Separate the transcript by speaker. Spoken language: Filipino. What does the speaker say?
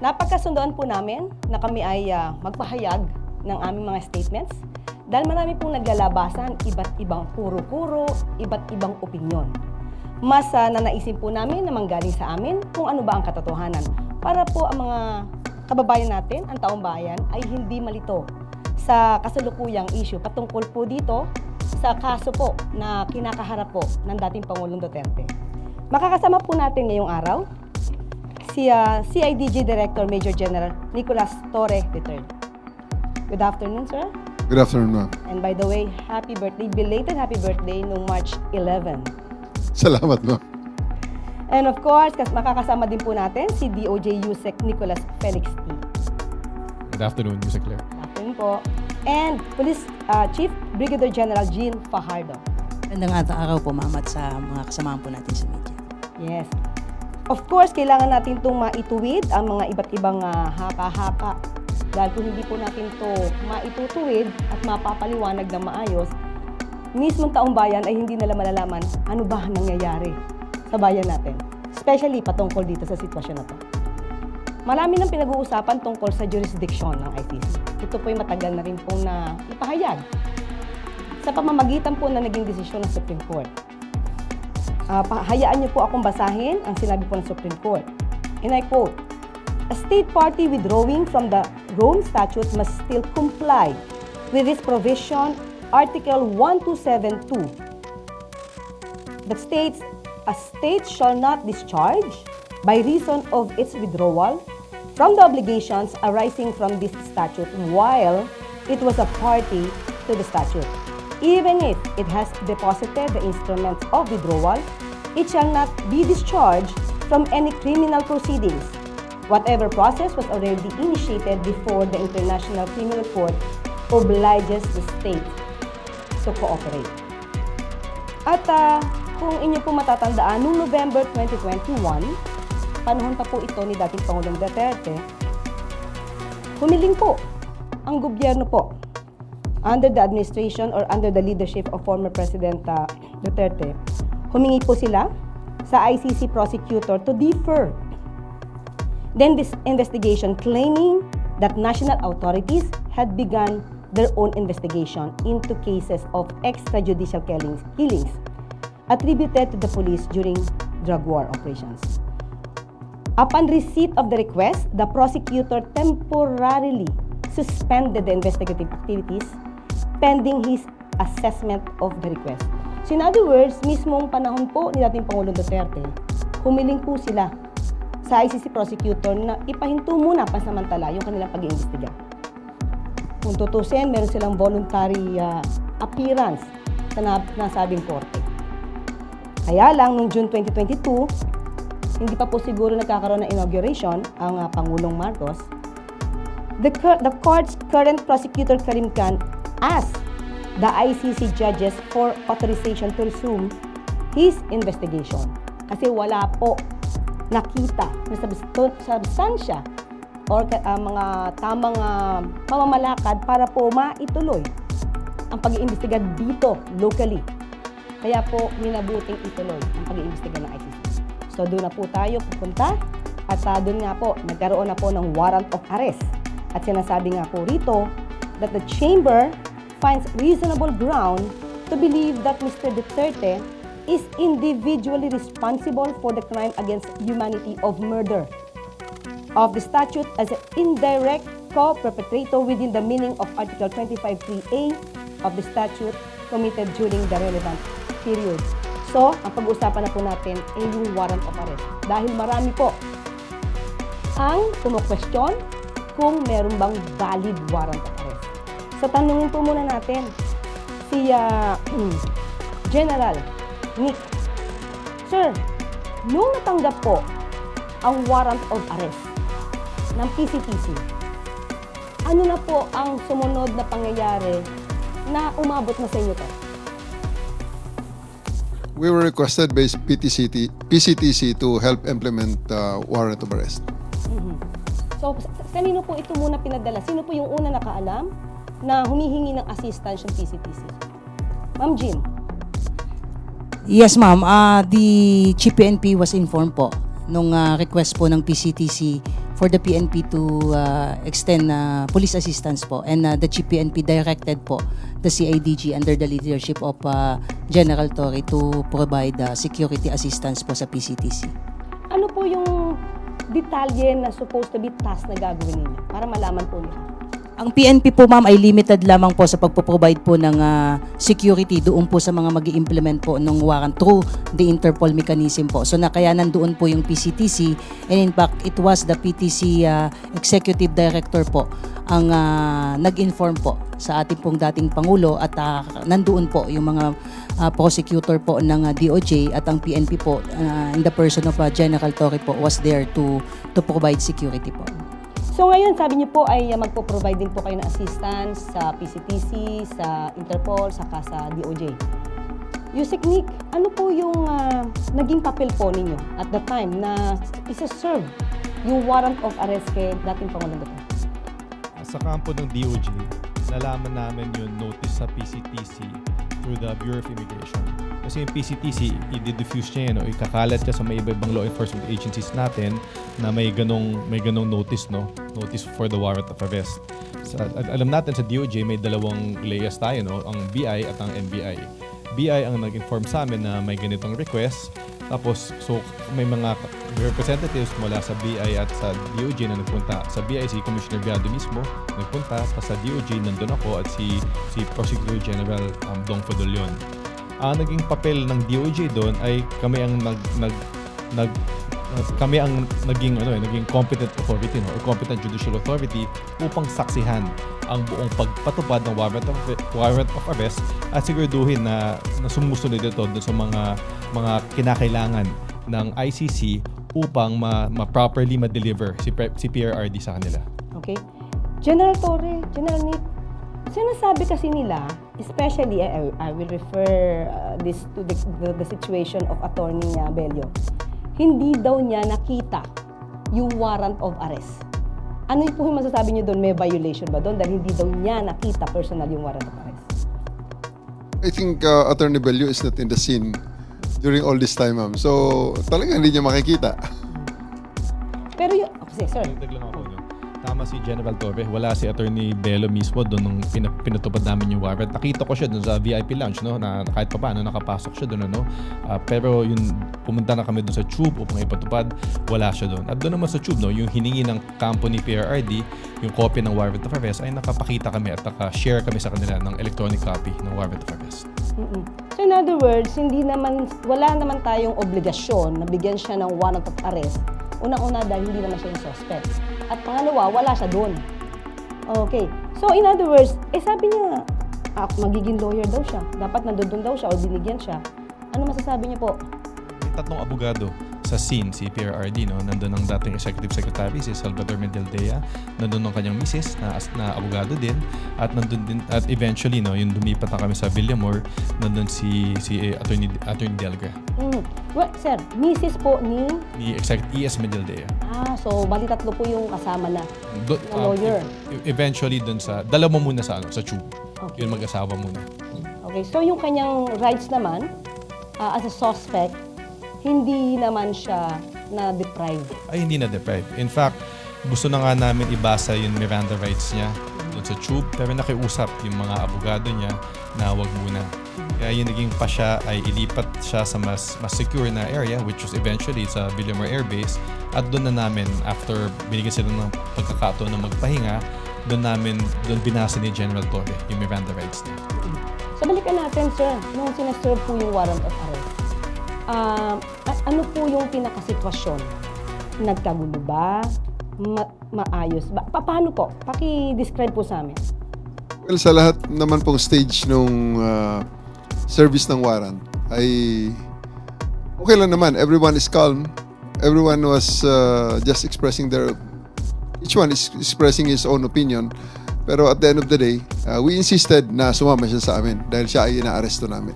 Speaker 1: Napagkasundoan po namin na kami ay magpahayag ng aming mga statements dahil marami pong naglalabasan, iba't ibang kuro-kuro, iba't ibang opinyon. Mas nanaisin po namin na manggaling sa amin kung ano ba ang katotohanan para po ang mga kababayan natin, ang taong bayan, ay hindi malito sa kasalukuyang issue patungkol po dito sa kaso po na kinakaharap po ng dating Pangulong Duterte. Makakasama po natin ngayong araw si CIDG Director Major General Nicolas Torre III. Good afternoon, sir.
Speaker 2: Good afternoon, ma'am.
Speaker 1: And by the way, happy birthday, belated happy birthday noong March 11.
Speaker 2: Salamat, ma'am.
Speaker 1: And of course, makakasama din po natin si DOJ USEC Nicolas Felix T.
Speaker 3: Good afternoon, Yusek Claire.
Speaker 1: Good afternoon po. And Police Chief Brigadier General Jean Fajardo.
Speaker 4: Magandang araw po, ma'am, at sa mga kasamahan po natin sa media.
Speaker 1: Yes. Of course, kailangan natin itong maituwid ang mga iba't ibang haka-haka. Dahil kung hindi po natin ito maitutuwid at mapapaliwanag ng maayos, mismong taong bayan ay hindi nila malalaman ano ba nangyayari sa bayan natin. Especially patungkol dito sa sitwasyon na to. Marami nang pinag-uusapan tungkol sa jurisdiction ng ICC. Ito po ay matagal na rin pong na ipahayag sa pamamagitan po na naging desisyon ng Supreme Court. Hayaan niyo po akong basahin ang sinabi po ng Supreme Court. And I quote, "A state party withdrawing from the Rome Statute must still comply with this provision, Article 1272, that states, a state shall not discharge by reason of its withdrawal from the obligations arising from this statute while it was a party to the statute. Even if it has deposited the instruments of withdrawal, it shall not be discharged from any criminal proceedings. Whatever process was already initiated before the International Criminal Court obliges the state to cooperate." At kung inyo po matatandaan, noong November 2021, panahon pa po ito ni dating Pangulong Duterte, humiling po ang gobyerno po under the administration or under the leadership of former President Duterte, humingi po sila sa ICC prosecutor to defer then this investigation, claiming that national authorities had begun their own investigation into cases of extrajudicial killings attributed to the police during drug war operations. Upon receipt of the request, the prosecutor temporarily suspended the investigative activities pending his assessment of the request. So in other words, mismong panahon po ni dating Pangulong Duterte, humiling po sila sa ICC prosecutor na ipahinto muna pansamantala yung kanilang pag-iimbestiga. Kung tutusin, meron silang voluntary appearance sa nasabing korte. Kaya lang, noong June 2022, hindi pa po siguro nagkakaroon ng inauguration ang Pangulong Marcos. The court's current prosecutor Karim Khan asked the ICC judges for authorization to resume his investigation kasi wala po nakita na substansya or mga tamang pamamalakad para po maituloy ang pag-iimbestiga dito locally. Kaya po minabuting ituloy ang pag-iimbestiga ng ICC. So doon na po tayo pupunta at doon nga po nagkaroon na po ng warrant of arrest. At sinasabi nga po rito that the chamber finds reasonable ground to believe that Mr. Duterte is individually responsible for the crime against humanity of murder of the statute as an indirect co-perpetrator within the meaning of Article 25(3)(a) of the statute committed during the relevant period. So, ang pag-uusapan na po natin ay yung warrant of arrest. Dahil marami po ang kumu-question kung meron bang valid warrant of arrest. So, tanungin po muna natin si General Nick. Sir, nung natanggap po ang warrant of arrest ng PCTC, ano na po ang sumunod na pangyayari na umabot na sa inyo to?
Speaker 2: We were requested by PCTC to help implement warrant of arrest.
Speaker 1: So, kanino po ito muna pinadala? Sino po yung una nakaalam na humihingi ng assistance yung PCTC? Ma'am Jean.
Speaker 4: Yes, ma'am. The Chief PNP was informed po nung request po ng PCTC for the PNP to extend police assistance po, and the Chief PNP directed po the CIDG under the leadership of General Torre to provide security assistance po sa PCTC.
Speaker 1: Ano po yung detalye na supposed to be task na gagawin ninyo para malaman po nila?
Speaker 4: Ang PNP po, ma'am, ay limited lamang po sa pagpo-provide po ng security doon po sa mga mag-i-implement po ng warrant through the Interpol mechanism po. So kaya nandoon po yung PCTC, and in fact, it was the PTC Executive Director po ang nag-inform po sa ating pong dating Pangulo, at nandoon po yung mga prosecutor po ng DOJ, at ang PNP po in the person of General Torre po was there to provide security po.
Speaker 1: So ngayon, sabi niyo po ay magpo-provide din po kayo ng assistance sa PCTC, sa Interpol, saka sa DOJ. Yusek Nick, ano po yung naging papel po ninyo at the time na isa-serve yung warrant of arrest kay dating Pangulong Duterte?
Speaker 3: Sa kampo ng DOJ, nalaman namin yung notice sa PCTC through the Bureau of Immigration. Kasi yung PCTC, i-diffuse niya yan, o ikakalat niya sa may iba-ibang law enforcement agencies natin na may ganong notice, no? Notice for the warrant of arrest. Alam natin sa DOJ, may dalawang layers tayo, no? Ang BI at ang NBI. BI ang nag-inform sa amin na may ganitong request. Tapos, so may mga representatives mula sa BI at sa DOJ na nagpunta. Sa BI, si Commissioner Viado mismo nagpunta. Sa DOJ, nandun ako, at si Prosecutor General Dong Fodolion. Ang naging papel ng DOJ doon ay kami ang naging competent authority, no, or competent judicial authority upang saksihan ang buong pagpatupad ng warrant of arrest at siguraduhin na sumusunod ito doon sa mga kinakailangan ng ICC upang ma-properly ma-deliver si PRRD sa kanila.
Speaker 1: Okay. General Torre, General Nick, sinasabi kasi nila, especially, I will refer this to the situation of Attorney Bello, hindi daw niya nakita yung warrant of arrest. Ano po yung masasabi niyo doon? May violation ba doon? Dahil hindi daw niya nakita personal yung warrant of arrest.
Speaker 2: I think Attorney Bello is not in the scene during all this time, ma'am. So, talagang hindi niya makikita.
Speaker 1: Pero yung... Okay, sir.
Speaker 3: Dagdag lang ako, no? Tama si General Torre, wala si Attorney Bello mismo doon nung pinatupad namin yung warrant. Nakita ko siya doon sa VIP lounge, no, na kahit pa paano nakapasok siya doon, ano. Pero yung pumunta na kami doon sa tube upang ipatupad, wala siya doon. At doon naman sa tube, no, yung hiningi ng kampo ni PRRD, yung copy ng warrant of arrest, ay nakapakita kami at naka-share kami sa kanila ng electronic copy ng warrant of arrest.
Speaker 1: So in other words, wala naman tayong obligasyon na bigyan siya ng warrant of arrest. Unang-una dahil hindi naman siya yung suspect. At pangalawa, wala siya doon. Okay. So in other words, sabi niya, magiging lawyer daw siya. Dapat nandun daw siya o binigyan siya. Ano masasabi niyo po?
Speaker 3: May tatlong abogado sa scene, si PRRD, no? Nandun ang dating Executive Secretary, si Salvador Mendeldea. Nandun ang kanyang misis na abogado din. At nandun din, at eventually, no, yung lumipat na kami sa Villamor, nandun si Attorney Delga.
Speaker 1: Well, sir, misis po ni
Speaker 3: ES Mendeldea.
Speaker 1: So bali tatlo po yung kasama na lawyer.
Speaker 3: Eventually dun dalawa muna sa tube.
Speaker 1: Okay.
Speaker 3: Yung mag-asawa muna.
Speaker 1: Okay, so yung kanyang rights naman, as a suspect, hindi naman siya na-deprive.
Speaker 3: Ay, hindi na-deprive. In fact, gusto na nga namin ibasa yung Miranda rights niya doon sa tube, pero nakiusap yung mga abogado niya na wag muna. Kaya yung naging pa siya ay ilipat siya sa mas secure na area, which was eventually sa Villamor Air Base. At doon na namin, after binigyan sila ng pagkakataon na magpahinga, doon binasa ni General Torre yung Miranda rights niya.
Speaker 1: So balikan natin, sir, nung sinaserve po yung warrant of arrest. Ano po yung pinakasitwasyon? Nagkagulo ba? Maayos ba? Paano po? Paki-describe po sa amin.
Speaker 2: Well, sa lahat naman pong stage nung service ng warrant ay okay lang naman. Everyone is calm. Everyone was just expressing each one is expressing his own opinion. Pero at the end of the day, we insisted na sumama siya sa amin dahil siya ay ina-aresto namin.